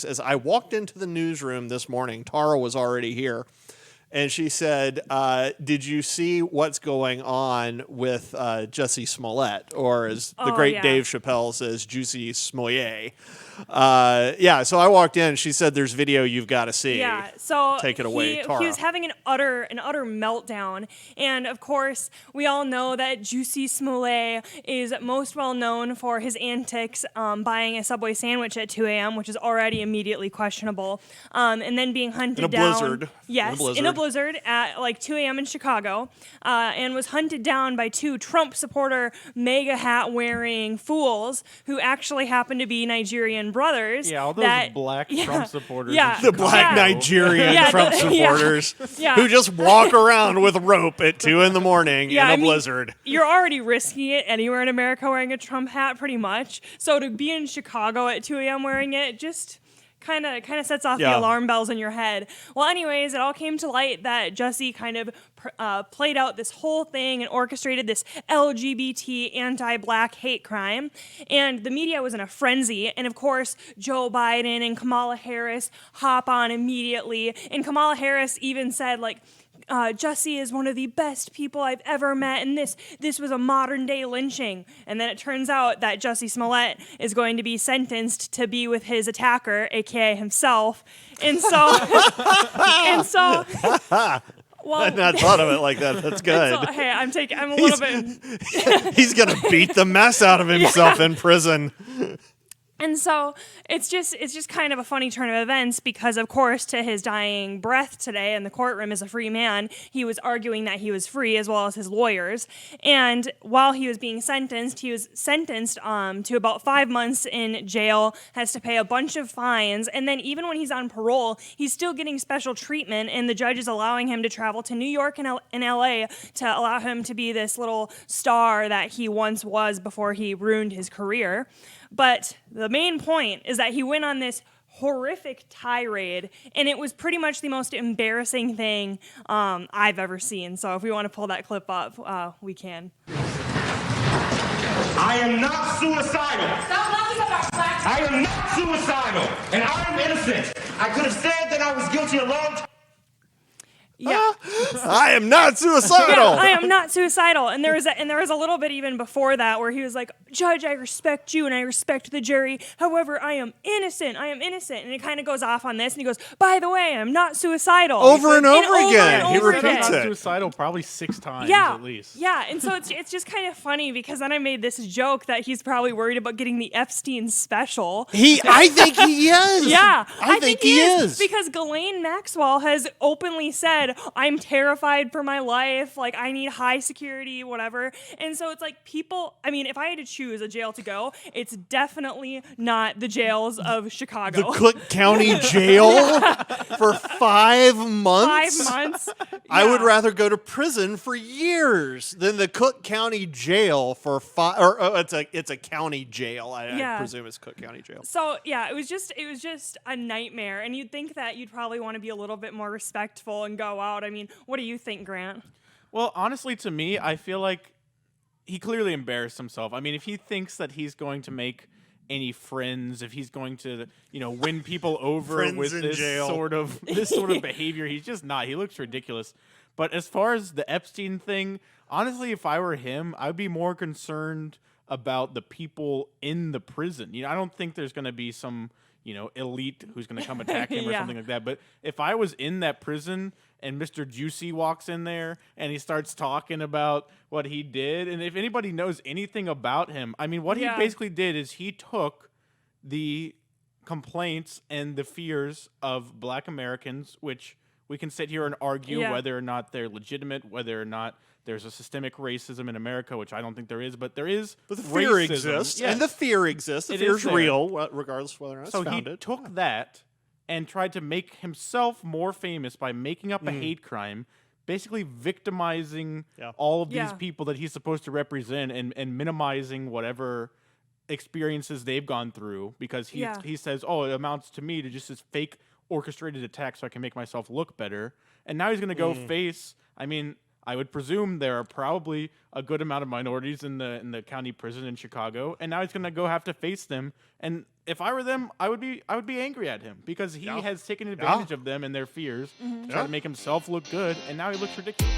As I walked into the newsroom this morning, Tara was already here. And she said, did you see what's going on with Jussie Smollett? Or as the great Dave Chappelle says, Jussies Smollett. So I walked in. She said, there's video you've got to see. Yeah, so take it away, Tara. He was having an utter meltdown. And, of course, we all know that Jussies Smollett is most well known for his antics buying a Subway sandwich at 2 a.m., which is already immediately questionable, and then being hunted down. Blizzard. Yes, in a blizzard at like 2 a.m. in Chicago, and was hunted down by 2 Trump supporter MAGA hat wearing fools who actually happen to be Nigerian brothers. Yeah, all those black Trump supporters. Yeah, the black Nigerian Trump supporters who just walk around with rope at 2 in the morning in a blizzard. You're already risking it anywhere in America wearing a Trump hat, pretty much. So to be in Chicago at 2 a.m. wearing it, just kind of sets off the alarm bells in your head. Well, anyways, it all came to light that Jussie kind of played out this whole thing and orchestrated this LGBT anti-black hate crime. And the media was in a frenzy. And of course, Joe Biden and Kamala Harris hop on immediately. And Kamala Harris even said, like, Jussie is one of the best people I've ever met, and this was a modern-day lynching. And then it turns out that Jussie Smollett is going to be sentenced to be with his attacker, a.k.a. himself. And so... Well, I'd not thought of it like that. That's good. So, hey, I'm a little bit... He's going to beat the mess out of himself in prison. And so it's just kind of a funny turn of events because, of course, to his dying breath today in the courtroom as a free man, he was arguing that he was free as well as his lawyers. And while he was being sentenced, to about 5 months in jail, has to pay a bunch of fines. And then even when he's on parole, he's still getting special treatment. And the judge is allowing him to travel to New York and LA to allow him to be this little star that he once was before he ruined his career. But the main point is that he went on this horrific tirade, and it was pretty much the most embarrassing thing I've ever seen. So if we want to pull that clip up, we can. I am not suicidal. Stop laughing at our facts. I am not suicidal, and I am innocent. I could have said that I was guilty a long time. Yeah, I am not suicidal. I am not suicidal. And there was a little bit even before that where he was like, "Judge, I respect you and I respect the jury. However, I am innocent. I am innocent." And it kind of goes off on this, and he goes, "By the way, I'm not suicidal." Over and over again. He repeats Not it. suicidal probably 6 times at least. Yeah, and so it's just kind of funny because then I made this joke that he's probably worried about getting the Epstein special. I think he is. Yeah, I think he is. Because Ghislaine Maxwell has openly said, "I'm terrified for my life. Like, I need high security, whatever." And so it's like people, I mean, if I had to choose a jail to go, it's definitely not the jails of Chicago. The Cook County Jail for 5 months? 5 months? I would rather go to prison for years than the Cook County Jail for 5. It's a county jail. I presume it's Cook County Jail. So yeah, it was just a nightmare. And you'd think that you'd probably want to be a little bit more respectful and go out. I mean, what do you think, Grant? Well, honestly, to me, I feel like he clearly embarrassed himself. I mean, if he thinks that he's going to make any friends, if he's going to, win people over with this sort of behavior, he's just not. He looks ridiculous. But as far as the Epstein thing, honestly, if I were him, I'd be more concerned about the people in the prison. I don't think there's going to be some, elite who's going to come attack him or something like that. But if I was in that prison and Mr. Jussie walks in there and he starts talking about what he did, and if anybody knows anything about him, I mean, what he basically did is he took the complaints and the fears of Black Americans, which we can sit here and argue whether or not they're legitimate, whether or not there's a systemic racism in America, which I don't think there is, but there is. But the fear racism. exists, Yes. and the fear exists. The fear's real, regardless of whether or not it's founded. So he took that and tried to make himself more famous by making up a hate crime, basically victimizing all of these people that he's supposed to represent and minimizing whatever experiences they've gone through, because he says, "Oh, it amounts to me to just this fake orchestrated attack so I can make myself look better." And now he's going to go face, I mean, I would presume there are probably a good amount of minorities in the county prison in Chicago, and now he's going to go have to face them. And if I were them, I would be angry at him because he has taken advantage of them and their fears, trying to make himself look good, and now he looks ridiculous.